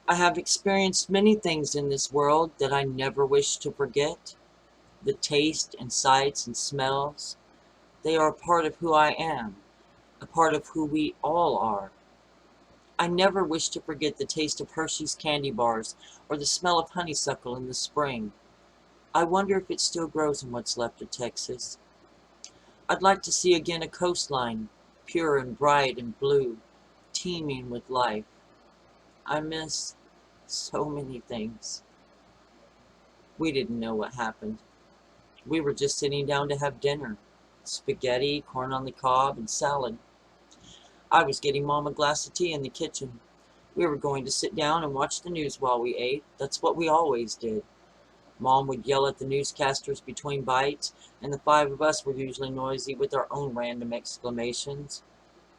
I have experienced many things in this world that I never wish to forget. The taste and sights and smells, they are a part of who I am, a part of who we all are. I never wish to forget the taste of Hershey's candy bars or the smell of honeysuckle in the spring. I wonder if it still grows in what's left of Texas. I'd like to see again a coastline, pure and bright and blue, teeming with life. I miss so many things. We didn't know what happened. We were just sitting down to have dinner. Spaghetti, corn on the cob, and salad. I was getting Mom a glass of tea in the kitchen. We were going to sit down and watch the news while we ate. That's what we always did. Mom would yell at the newscasters between bites, and the five of us were usually noisy with our own random exclamations.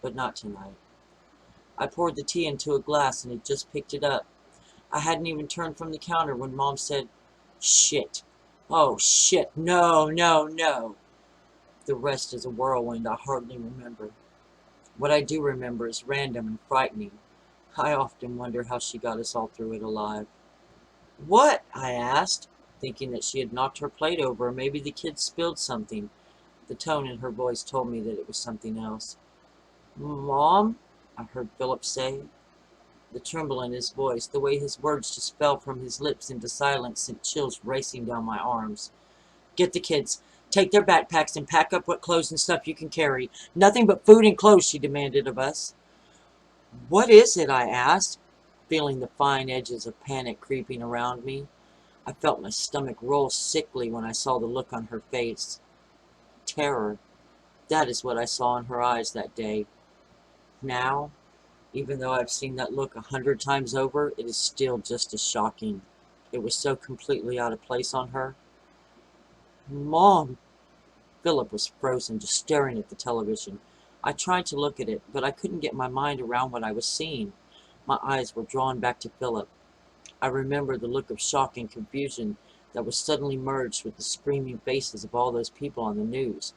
But not tonight. I poured the tea into a glass and had just picked it up. I hadn't even turned from the counter when Mom said, "Shit. Oh, shit. No, no, no." The rest is a whirlwind I hardly remember. What I do remember is random and frightening. I often wonder how she got us all through it alive. "What?" I asked, thinking that she had knocked her plate over, or maybe the kids spilled something. The tone in her voice told me that it was something else. "Mom?" I heard Philip say. The tremble in his voice, the way his words just fell from his lips into silence, sent chills racing down my arms. "Get the kids. Take their backpacks and pack up what clothes and stuff you can carry. Nothing but food and clothes," she demanded of us. "What is it?" I asked, feeling the fine edges of panic creeping around me. I felt my stomach roll sickly when I saw the look on her face. Terror. That is what I saw in her eyes that day. Now, even though I've seen that look 100 times over, it is still just as shocking. It was so completely out of place on her. "Mom!" Philip was frozen, just staring at the television. I tried to look at it, but I couldn't get my mind around what I was seeing. My eyes were drawn back to Philip. I remember the look of shock and confusion that was suddenly merged with the screaming faces of all those people on the news.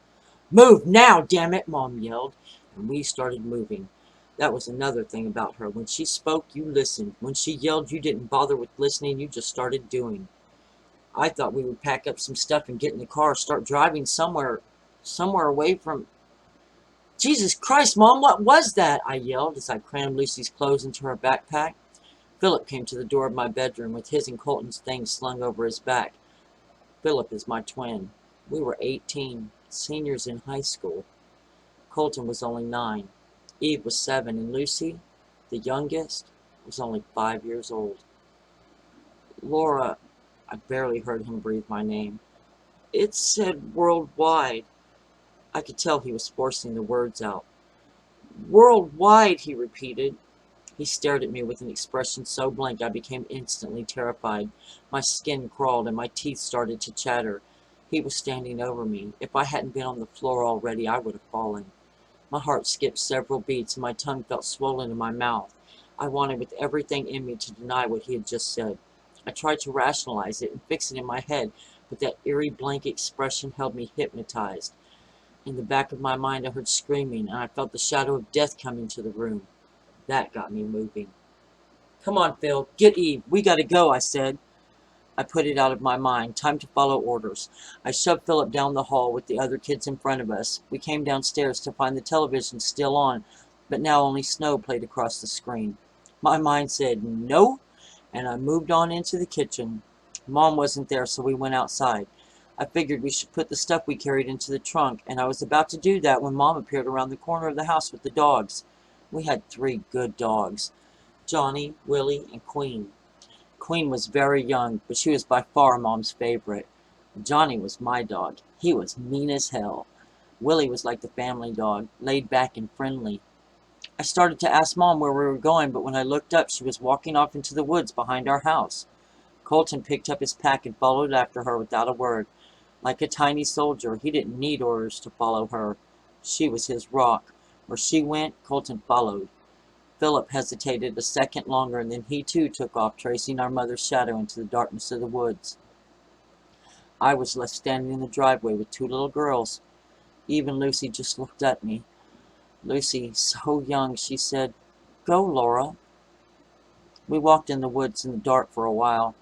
"Move now, damn it!" Mom yelled, and we started moving. That was another thing about her. When she spoke, you listened. When she yelled, you didn't bother with listening, you just started doing. I thought we would pack up some stuff and get in the car, start driving somewhere away from... "Jesus Christ, Mom, what was that?" I yelled as I crammed Lucy's clothes into her backpack. Philip came to the door of my bedroom with his and Colton's things slung over his back. Philip is my twin. We were 18, seniors in high school. Colton was only 9. Eve was 7, and Lucy, the youngest, was only 5 years old. "Laura," I barely heard him breathe my name. "It said worldwide." I could tell he was forcing the words out. "Worldwide," he repeated. He stared at me with an expression so blank I became instantly terrified. My skin crawled and my teeth started to chatter. He was standing over me. If I hadn't been on the floor already, I would have fallen. My heart skipped several beats and my tongue felt swollen in my mouth. I wanted with everything in me to deny what he had just said. I tried to rationalize it and fix it in my head, but that eerie blank expression held me hypnotized. In the back of my mind I heard screaming, and I felt the shadow of death come into the room. That got me moving. "Come on, Phil, get Eve. We gotta go," I said. I put it out of my mind. Time to follow orders. I shoved Philip down the hall with the other kids in front of us. We came downstairs to find the television still on, but now only snow played across the screen. My mind said no, and I moved on into the kitchen. Mom wasn't there, so we went outside. I figured we should put the stuff we carried into the trunk, and I was about to do that when Mom appeared around the corner of the house with the dogs. We had 3 good dogs: Johnny, Willie, and Queen. Queen was very young, but she was by far Mom's favorite. Johnny was my dog. He was mean as hell. Willie was like the family dog, laid back and friendly. I started to ask Mom where we were going, but when I looked up, she was walking off into the woods behind our house. Colton picked up his pack and followed after her without a word. Like a tiny soldier, he didn't need orders to follow her. She was his rock. Where she went, Colton followed. Philip hesitated a second longer, and then he too took off, tracing our mother's shadow into the darkness of the woods. I was left standing in the driveway with 2 little girls. Even Lucy just looked at me. Lucy, so young, she said, "Go, Laura." We walked in the woods in the dark for a while.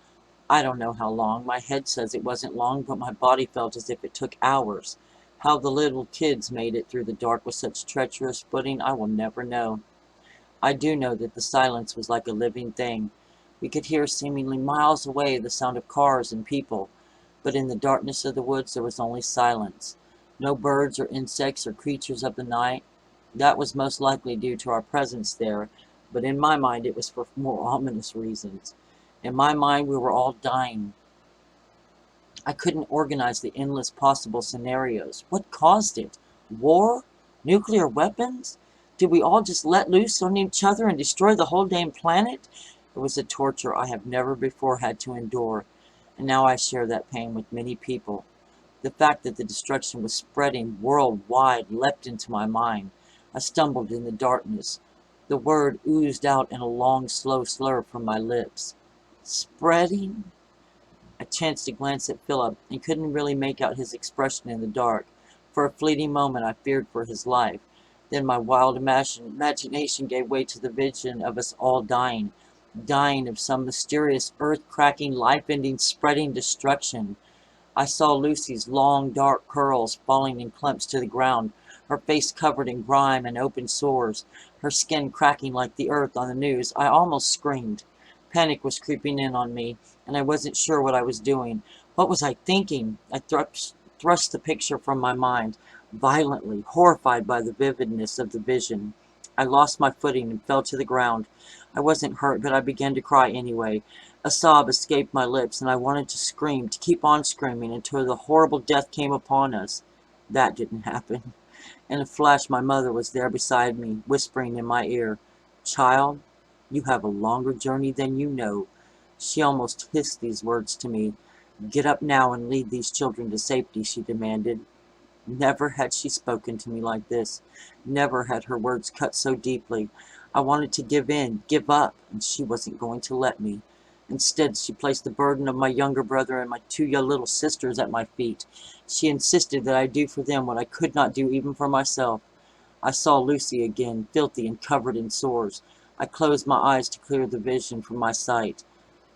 I don't know how long. My head says it wasn't long, but my body felt as if it took hours. How the little kids made it through the dark with such treacherous footing, I will never know. I do know that the silence was like a living thing. We could hear seemingly miles away the sound of cars and people, but in the darkness of the woods there was only silence. No birds or insects or creatures of the night. That was most likely due to our presence there, but in my mind it was for more ominous reasons. In my mind we were all dying. I couldn't organize the endless possible scenarios. What caused it? War? Nuclear weapons? Did we all just let loose on each other and destroy the whole damn planet? It was a torture I have never before had to endure, and now I share that pain with many people. The fact that the destruction was spreading worldwide leapt into my mind. I stumbled in the darkness. The word oozed out in a long, slow slur from my lips. Spreading? I chanced to glance at Philip, and couldn't really make out his expression in the dark. For a fleeting moment I feared for his life. Then my wild imagination gave way to the vision of us all dying. Dying of some mysterious, earth-cracking, life-ending, spreading destruction. I saw Lucy's long, dark curls falling in clumps to the ground, her face covered in grime and open sores, her skin cracking like the earth on the news. I almost screamed. Panic was creeping in on me, and I wasn't sure what I was doing. What was I thinking? I thrust the picture from my mind, violently, horrified by the vividness of the vision. I lost my footing and fell to the ground. I wasn't hurt, but I began to cry anyway. A sob escaped my lips, and I wanted to scream, to keep on screaming until the horrible death came upon us. That didn't happen. In a flash, my mother was there beside me, whispering in my ear, "Child, you have a longer journey than you know." She almost hissed these words to me. "Get up now and lead these children to safety," she demanded. Never had she spoken to me like this. Never had her words cut so deeply. I wanted to give in, give up, and she wasn't going to let me. Instead, she placed the burden of my younger brother and my two young little sisters at my feet. She insisted that I do for them what I could not do even for myself. I saw Lucy again, filthy and covered in sores. I closed my eyes to clear the vision from my sight.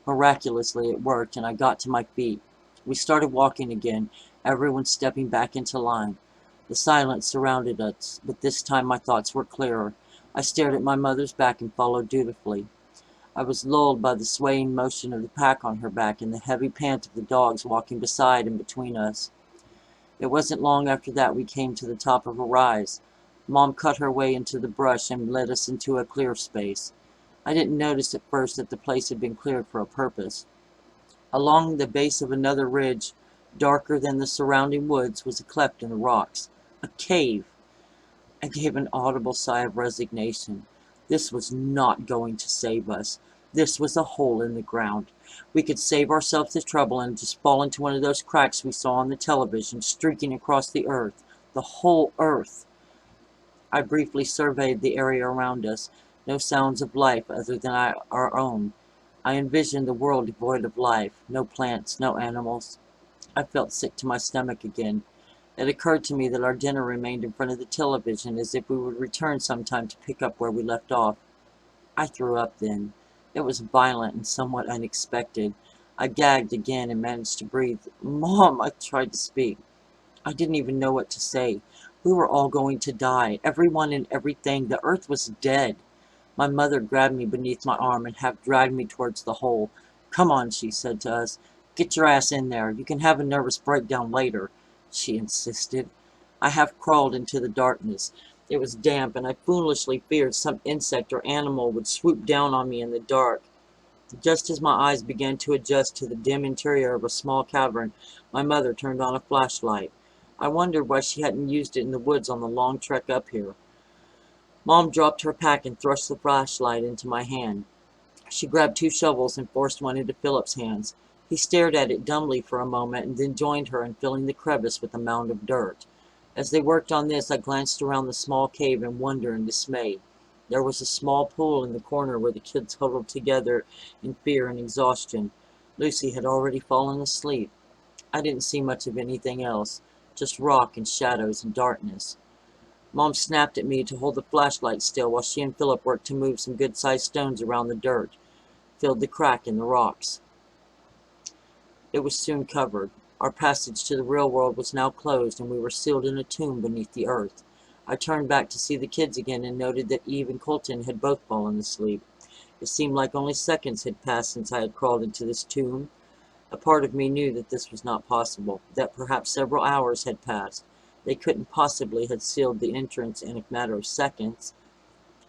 Miraculously, it worked, and I got to my feet. We started walking again, everyone stepping back into line. The silence surrounded us, but this time my thoughts were clearer. I stared at my mother's back and followed dutifully. I was lulled by the swaying motion of the pack on her back and the heavy pant of the dogs walking beside and between us. It wasn't long after that we came to the top of a rise. Mom cut her way into the brush and led us into a clear space. I didn't notice at first that the place had been cleared for a purpose. Along the base of another ridge, darker than the surrounding woods, was a cleft in the rocks. A cave. I gave an audible sigh of resignation. This was not going to save us. This was a hole in the ground. We could save ourselves the trouble and just fall into one of those cracks we saw on the television, streaking across the earth. The whole earth. I briefly surveyed the area around us. No sounds of life other than our own. I envisioned the world devoid of life. No plants, no animals. I felt sick to my stomach again. It occurred to me that our dinner remained in front of the television, as if we would return sometime to pick up where we left off. I threw up then. It was violent and somewhat unexpected. I gagged again and managed to breathe. "Mom," I tried to speak. I didn't even know what to say. We were all going to die. Everyone and everything. The earth was dead. My mother grabbed me beneath my arm and half dragged me towards the hole. "Come on," she said to us. "Get your ass in there. You can have a nervous breakdown later," she insisted. I half crawled into the darkness. It was damp, and I foolishly feared some insect or animal would swoop down on me in the dark. Just as my eyes began to adjust to the dim interior of a small cavern, my mother turned on a flashlight. I wondered why she hadn't used it in the woods on the long trek up here. Mom dropped her pack and thrust the flashlight into my hand. She grabbed two shovels and forced one into Philip's hands. He stared at it dumbly for a moment and then joined her in filling the crevice with a mound of dirt. As they worked on this, I glanced around the small cave in wonder and dismay. There was a small pool in the corner where the kids huddled together in fear and exhaustion. Lucy had already fallen asleep. I didn't see much of anything else, just rock and shadows and darkness. Mom snapped at me to hold the flashlight still while she and Philip worked to move some good-sized stones around the dirt. filled the crack in the rocks. It was soon covered. Our passage to the real world was now closed, and we were sealed in a tomb beneath the earth. I turned back to see the kids again and noted that Eve and Colton had both fallen asleep. It seemed like only seconds had passed since I had crawled into this tomb. A part of me knew that this was not possible, that perhaps several hours had passed. They couldn't possibly have sealed the entrance in a matter of seconds.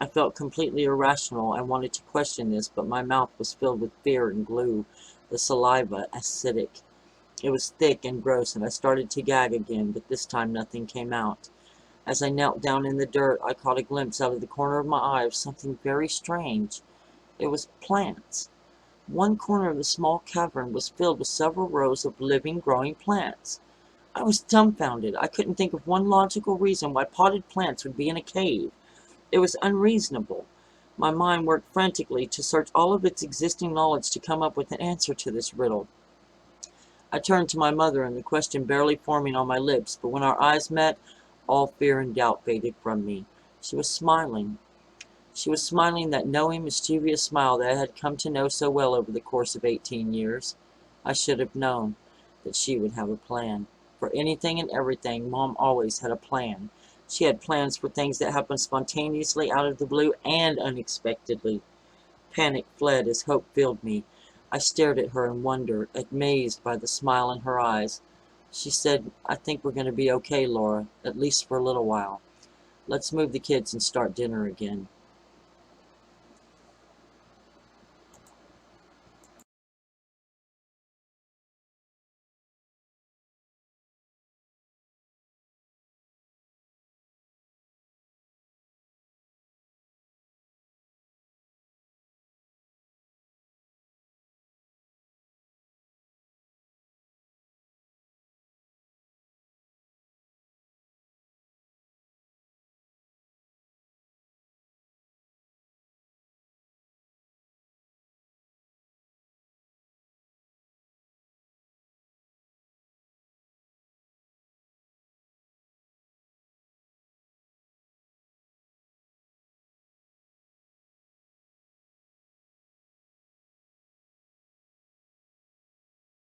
I felt completely irrational and wanted to question this, but my mouth was filled with fear and glue, the saliva acidic. It was thick and gross, and I started to gag again, but this time nothing came out. As I knelt down in the dirt, I caught a glimpse out of the corner of my eye of something very strange. It was plants. One corner of the small cavern was filled with several rows of living, growing plants. I was dumbfounded. I couldn't think of one logical reason why potted plants would be in a cave. It was unreasonable. My mind worked frantically to search all of its existing knowledge to come up with an answer to this riddle. I turned to my mother, and the question barely forming on my lips, but when our eyes met, all fear and doubt faded from me. She was smiling. She was smiling that knowing, mischievous smile that I had come to know so well over the course of 18 years. I should have known that she would have a plan. For anything and everything, Mom always had a plan. She had plans for things that happened spontaneously out of the blue and unexpectedly. Panic fled as hope filled me. I stared at her in wonder, amazed by the smile in her eyes. She said, "I think we're going to be okay, Laura, at least for a little while. Let's move the kids and start dinner again."